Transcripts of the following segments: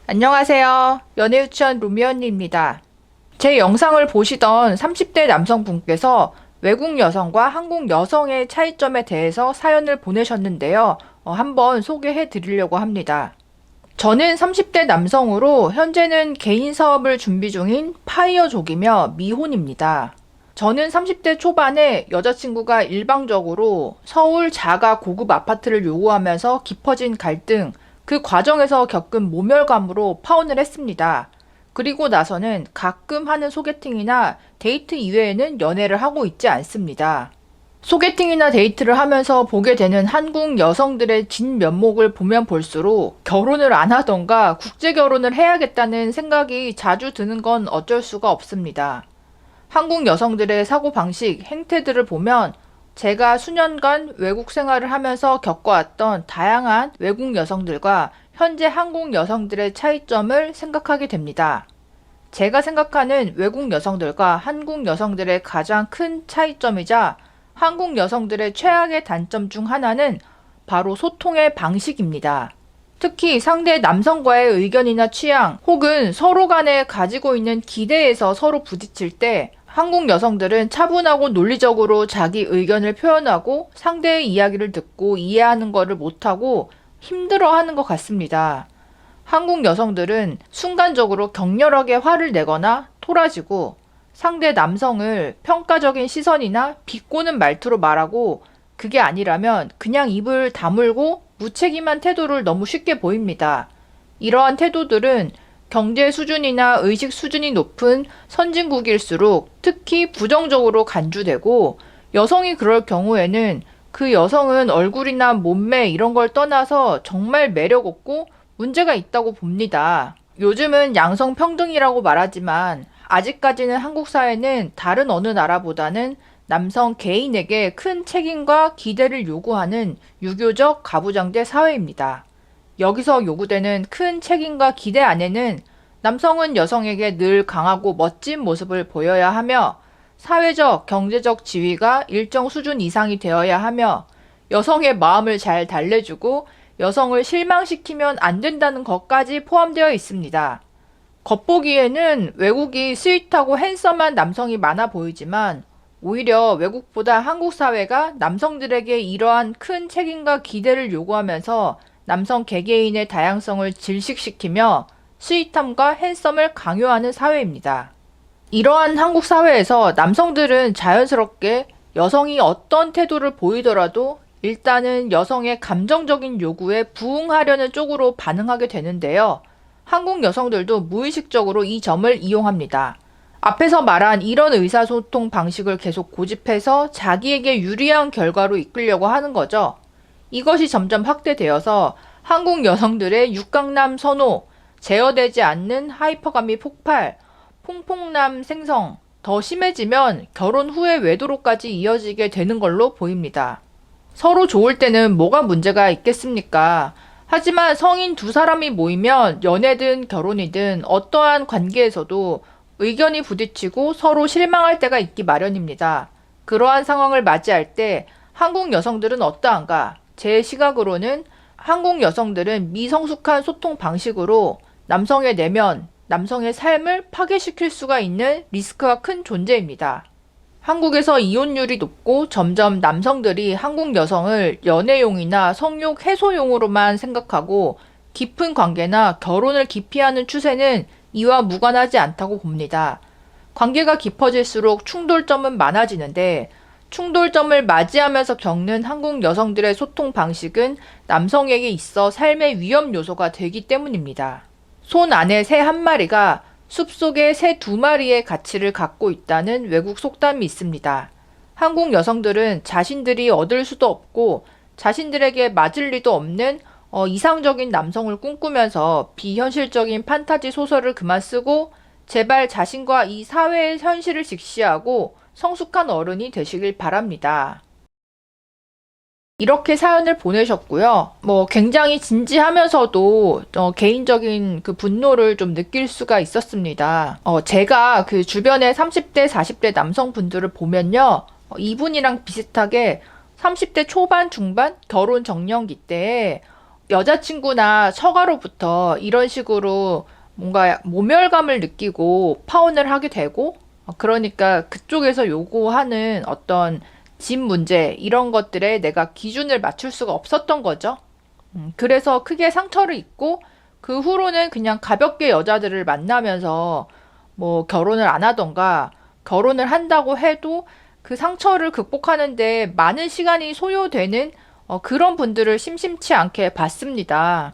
안녕하세요. 연애유치원 루미 언니입니다. 제 영상을 보시던 30대 남성분께서 외국 여성과 한국 여성의 차이점에 대해서 사연을 보내셨는데요. 한번 소개해 드리려고 합니다. 저는 30대 남성으로 현재는 개인 사업을 준비 중인 파이어족이며 미혼입니다. 저는 30대 초반에 여자친구가 일방적으로 서울 자가 고급 아파트를 요구하면서 깊어진 갈등, 그 과정에서 겪은 모멸감으로 파혼을 했습니다. 그리고 나서는 가끔 하는 소개팅이나 데이트 이외에는 연애를 하고 있지 않습니다. 소개팅이나 데이트를 하면서 보게 되는 한국 여성들의 진면목을 보면 볼수록 결혼을 안 하던가 국제 결혼을 해야겠다는 생각이 자주 드는 건 어쩔 수가 없습니다. 한국 여성들의 사고방식, 행태들을 보면 제가 수년간 외국 생활을 하면서 겪어왔던 다양한 외국 여성들과 현재 한국 여성들의 차이점을 생각하게 됩니다. 제가 생각하는 외국 여성들과 한국 여성들의 가장 큰 차이점이자 한국 여성들의 최악의 단점 중 하나는 바로 소통의 방식입니다. 특히 상대 남성과의 의견이나 취향 혹은 서로 간에 가지고 있는 기대에서 서로 부딪힐 때 한국 여성들은 차분하고 논리적으로 자기 의견을 표현하고 상대의 이야기를 듣고 이해하는 것을 못하고 힘들어하는 것 같습니다. 한국 여성들은 순간적으로 격렬하게 화를 내거나 토라지고 상대 남성을 평가적인 시선이나 비꼬는 말투로 말하고 그게 아니라면 그냥 입을 다물고 무책임한 태도를 너무 쉽게 보입니다. 이러한 태도들은 경제 수준이나 의식 수준이 높은 선진국일수록 특히 부정적으로 간주되고 여성이 그럴 경우에는 그 여성은 얼굴이나 몸매 이런 걸 떠나서 정말 매력 없고 문제가 있다고 봅니다. 요즘은 양성평등이라고 말하지만 아직까지는 한국 사회는 다른 어느 나라보다는 남성 개인에게 큰 책임과 기대를 요구하는 유교적 가부장제 사회입니다. 여기서 요구되는 큰 책임과 기대 안에는 남성은 여성에게 늘 강하고 멋진 모습을 보여야 하며 사회적, 경제적 지위가 일정 수준 이상이 되어야 하며 여성의 마음을 잘 달래주고 여성을 실망시키면 안 된다는 것까지 포함되어 있습니다. 겉보기에는 외국이 스윗하고 핸섬한 남성이 많아 보이지만 오히려 외국보다 한국 사회가 남성들에게 이러한 큰 책임과 기대를 요구하면서 남성 개개인의 다양성을 질식시키며 스윗함과 핸섬을 강요하는 사회입니다. 이러한 한국 사회에서 남성들은 자연스럽게 여성이 어떤 태도를 보이더라도 일단은 여성의 감정적인 요구에 부응하려는 쪽으로 반응하게 되는데요. 한국 여성들도 무의식적으로 이 점을 이용합니다. 앞에서 말한 이런 의사소통 방식을 계속 고집해서 자기에게 유리한 결과로 이끌려고 하는 거죠. 이것이 점점 확대되어서 한국 여성들의 육강남 선호, 제어되지 않는 하이퍼감이 폭발, 퐁퐁남 생성, 더 심해지면 결혼 후의 외도로까지 이어지게 되는 걸로 보입니다. 서로 좋을 때는 뭐가 문제가 있겠습니까? 하지만 성인 두 사람이 모이면 연애든 결혼이든 어떠한 관계에서도 의견이 부딪히고 서로 실망할 때가 있기 마련입니다. 그러한 상황을 맞이할 때 한국 여성들은 어떠한가? 제 시각으로는 한국 여성들은 미성숙한 소통 방식으로 남성의 내면, 남성의 삶을 파괴시킬 수가 있는 리스크가 큰 존재입니다. 한국에서 이혼율이 높고 점점 남성들이 한국 여성을 연애용이나 성욕 해소용으로만 생각하고 깊은 관계나 결혼을 기피하는 추세는 이와 무관하지 않다고 봅니다. 관계가 깊어질수록 충돌점은 많아지는데 충돌점을 맞이하면서 겪는 한국 여성들의 소통 방식은 남성에게 있어 삶의 위험 요소가 되기 때문입니다. 손 안에 새 한 마리가 숲속에 새 두 마리의 가치를 갖고 있다는 외국 속담이 있습니다. 한국 여성들은 자신들이 얻을 수도 없고 자신들에게 맞을 리도 없는 이상적인 남성을 꿈꾸면서 비현실적인 판타지 소설을 그만 쓰고 제발 자신과 이 사회의 현실을 직시하고 성숙한 어른이 되시길 바랍니다. 이렇게 사연을 보내셨고요. 굉장히 진지하면서도 개인적인 그 분노를 좀 느낄 수가 있었습니다. 제가 그 주변의 30대, 40대 남성분들을 보면요. 이분이랑 비슷하게 30대 초반, 중반 결혼 정년기 때에 여자친구나 처가로부터 이런 식으로 뭔가 모멸감을 느끼고 파혼을 하게 되고, 그러니까 그쪽에서 요구하는 어떤 집 문제, 이런 것들에 내가 기준을 맞출 수가 없었던 거죠. 그래서 크게 상처를 입고, 그 후로는 그냥 가볍게 여자들을 만나면서 뭐 결혼을 안 하던가, 결혼을 한다고 해도 그 상처를 극복하는데 많은 시간이 소요되는 그런 분들을 심심치 않게 봤습니다.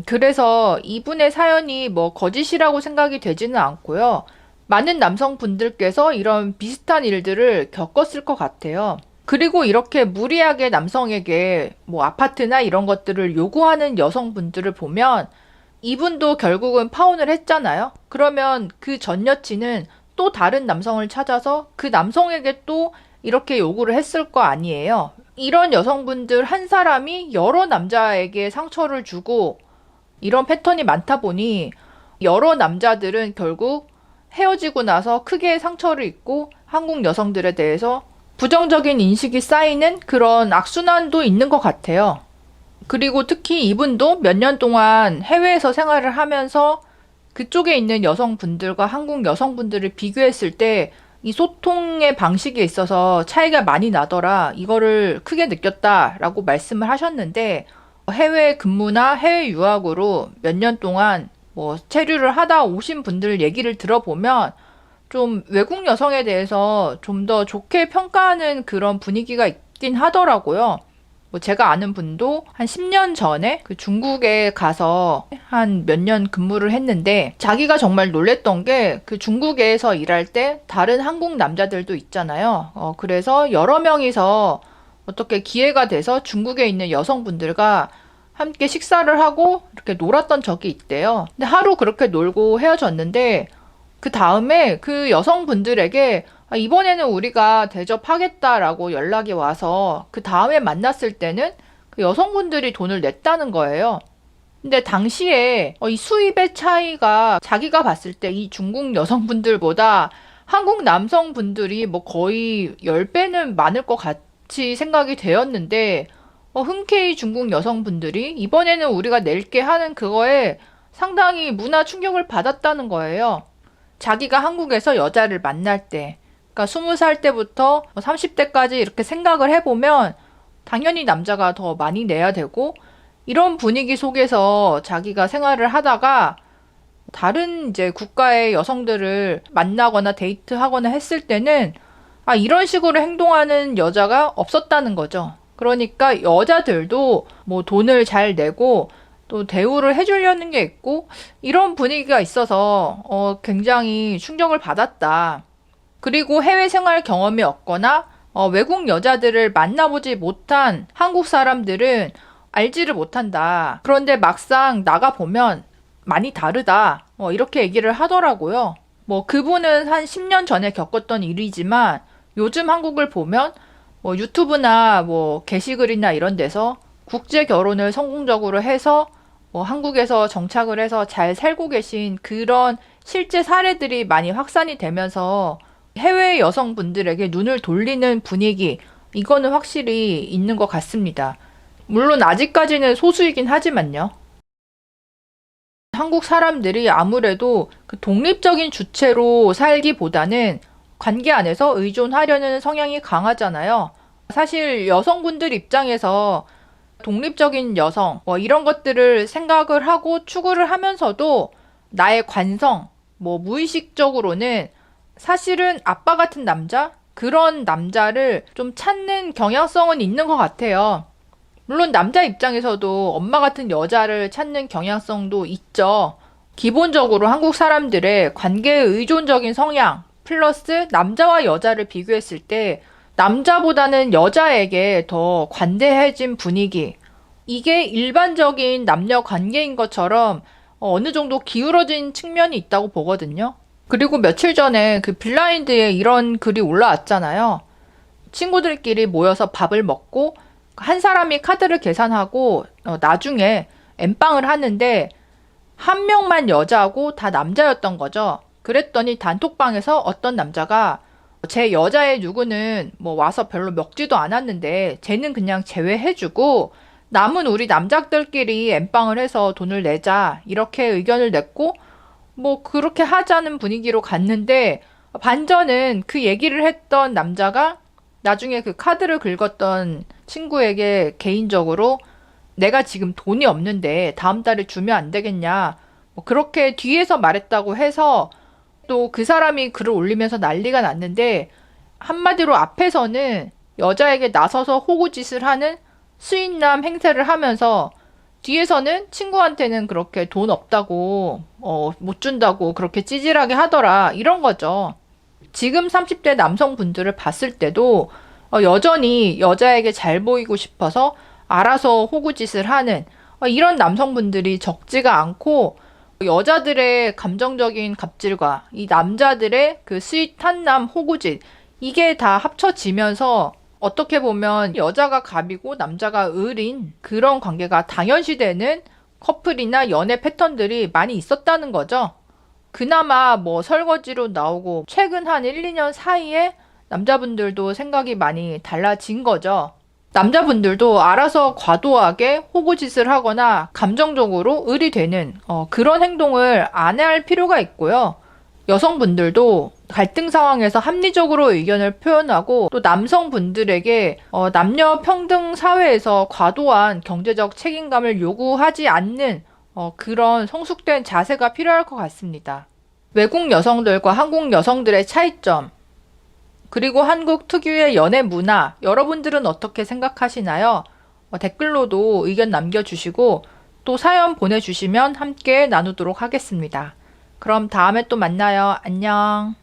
그래서 이분의 사연이 뭐 거짓이라고 생각이 되지는 않고요. 많은 남성분들께서 이런 비슷한 일들을 겪었을 것 같아요. 그리고 이렇게 무리하게 남성에게 뭐 아파트나 이런 것들을 요구하는 여성분들을 보면 이분도 결국은 파혼을 했잖아요. 그러면 그 전 여친은 또 다른 남성을 찾아서 그 남성에게 또 이렇게 요구를 했을 거 아니에요. 이런 여성분들 한 사람이 여러 남자에게 상처를 주고 이런 패턴이 많다 보니 여러 남자들은 결국 헤어지고 나서 크게 상처를 입고 한국 여성들에 대해서 부정적인 인식이 쌓이는 그런 악순환도 있는 것 같아요. 그리고 특히 이분도 몇 년 동안 해외에서 생활을 하면서 그쪽에 있는 여성분들과 한국 여성분들을 비교했을 때 이 소통의 방식에 있어서 차이가 많이 나더라. 이거를 크게 느꼈다라고 말씀을 하셨는데 해외 근무나 해외 유학으로 몇 년 동안 뭐 체류를 하다 오신 분들 얘기를 들어보면 좀 외국 여성에 대해서 좀 더 좋게 평가하는 그런 분위기가 있긴 하더라고요. 뭐 제가 아는 분도 한 10년 전에 그 중국에 가서 한 몇 년 근무를 했는데 자기가 정말 놀랬던 게 그 중국에서 일할 때 다른 한국 남자들도 있잖아요. 그래서 여러 명이서 어떻게 기회가 돼서 중국에 있는 여성분들과 함께 식사를 하고 이렇게 놀았던 적이 있대요. 근데 하루 그렇게 놀고 헤어졌는데 그 다음에 그 여성분들에게 이번에는 우리가 대접하겠다라고 연락이 와서 그 다음에 만났을 때는 그 여성분들이 돈을 냈다는 거예요. 근데 당시에 이 수입의 차이가 자기가 봤을 때 이 중국 여성분들보다 한국 남성분들이 뭐 거의 10배는 많을 것 같이 생각이 되었는데 흔쾌히 중국 여성분들이 이번에는 우리가 낼게 하는 그거에 상당히 문화 충격을 받았다는 거예요. 자기가 한국에서 여자를 만날 때, 그러니까 20살 때부터 30대까지 이렇게 생각을 해보면 당연히 남자가 더 많이 내야 되고 이런 분위기 속에서 자기가 생활을 하다가 다른 이제 국가의 여성들을 만나거나 데이트하거나 했을 때는 이런 식으로 행동하는 여자가 없었다는 거죠. 그러니까 여자들도 뭐 돈을 잘 내고 또 대우를 해주려는 게 있고 이런 분위기가 있어서 굉장히 충격을 받았다. 그리고 해외 생활 경험이 없거나 외국 여자들을 만나보지 못한 한국 사람들은 알지를 못한다. 그런데 막상 나가보면 많이 다르다. 이렇게 얘기를 하더라고요. 뭐 그분은 한 10년 전에 겪었던 일이지만 요즘 한국을 보면 뭐 유튜브나 뭐 게시글이나 이런 데서 국제 결혼을 성공적으로 해서 뭐 한국에서 정착을 해서 잘 살고 계신 그런 실제 사례들이 많이 확산이 되면서 해외 여성분들에게 눈을 돌리는 분위기, 이거는 확실히 있는 것 같습니다. 물론 아직까지는 소수이긴 하지만요. 한국 사람들이 아무래도 그 독립적인 주체로 살기보다는 관계 안에서 의존하려는 성향이 강하잖아요. 사실 여성분들 입장에서 독립적인 여성, 뭐 이런 것들을 생각을 하고 추구를 하면서도 나의 관성, 뭐 무의식적으로는 사실은 아빠 같은 남자? 그런 남자를 좀 찾는 경향성은 있는 것 같아요. 물론 남자 입장에서도 엄마 같은 여자를 찾는 경향성도 있죠. 기본적으로 한국 사람들의 관계에 의존적인 성향, 플러스 남자와 여자를 비교했을 때 남자보다는 여자에게 더 관대해진 분위기. 이게 일반적인 남녀 관계인 것처럼 어느 정도 기울어진 측면이 있다고 보거든요. 그리고 며칠 전에 그 블라인드에 이런 글이 올라왔잖아요. 친구들끼리 모여서 밥을 먹고 한 사람이 카드를 계산하고 나중에 엠빵을 하는데 한 명만 여자고 다 남자였던 거죠. 그랬더니 단톡방에서 어떤 남자가 제 여자의 누구는 뭐 와서 별로 먹지도 않았는데 쟤는 그냥 제외해주고 남은 우리 남작들끼리 엠빵을 해서 돈을 내자. 이렇게 의견을 냈고, 뭐 그렇게 하자는 분위기로 갔는데, 반전은 그 얘기를 했던 남자가 나중에 그 카드를 긁었던 친구에게 개인적으로 내가 지금 돈이 없는데 다음 달에 주면 안 되겠냐. 뭐 그렇게 뒤에서 말했다고 해서 또 그 사람이 글을 올리면서 난리가 났는데, 한마디로 앞에서는 여자에게 나서서 호구짓을 하는 수인남 행세를 하면서 뒤에서는 친구한테는 그렇게 돈 없다고 못 준다고 그렇게 찌질하게 하더라, 이런 거죠. 지금 30대 남성분들을 봤을 때도 여전히 여자에게 잘 보이고 싶어서 알아서 호구짓을 하는 이런 남성분들이 적지가 않고, 여자들의 감정적인 갑질과 이 남자들의 그 스윗한 남 호구짓, 이게 다 합쳐지면서 어떻게 보면 여자가 갑이고 남자가 을인 그런 관계가 당연시되는 커플이나 연애 패턴들이 많이 있었다는 거죠. 그나마 뭐 설거지로 나오고 최근 한 1, 2년 사이에 남자분들도 생각이 많이 달라진 거죠. 남자분들도 알아서 과도하게 호구짓을 하거나 감정적으로 을이 되는 그런 행동을 안 할 필요가 있고요. 여성분들도 갈등 상황에서 합리적으로 의견을 표현하고, 또 남성분들에게 남녀 평등 사회에서 과도한 경제적 책임감을 요구하지 않는 그런 성숙된 자세가 필요할 것 같습니다. 외국 여성들과 한국 여성들의 차이점, 그리고 한국 특유의 연애 문화, 여러분들은 어떻게 생각하시나요? 댓글로도 의견 남겨주시고 또 사연 보내주시면 함께 나누도록 하겠습니다. 그럼 다음에 또 만나요. 안녕.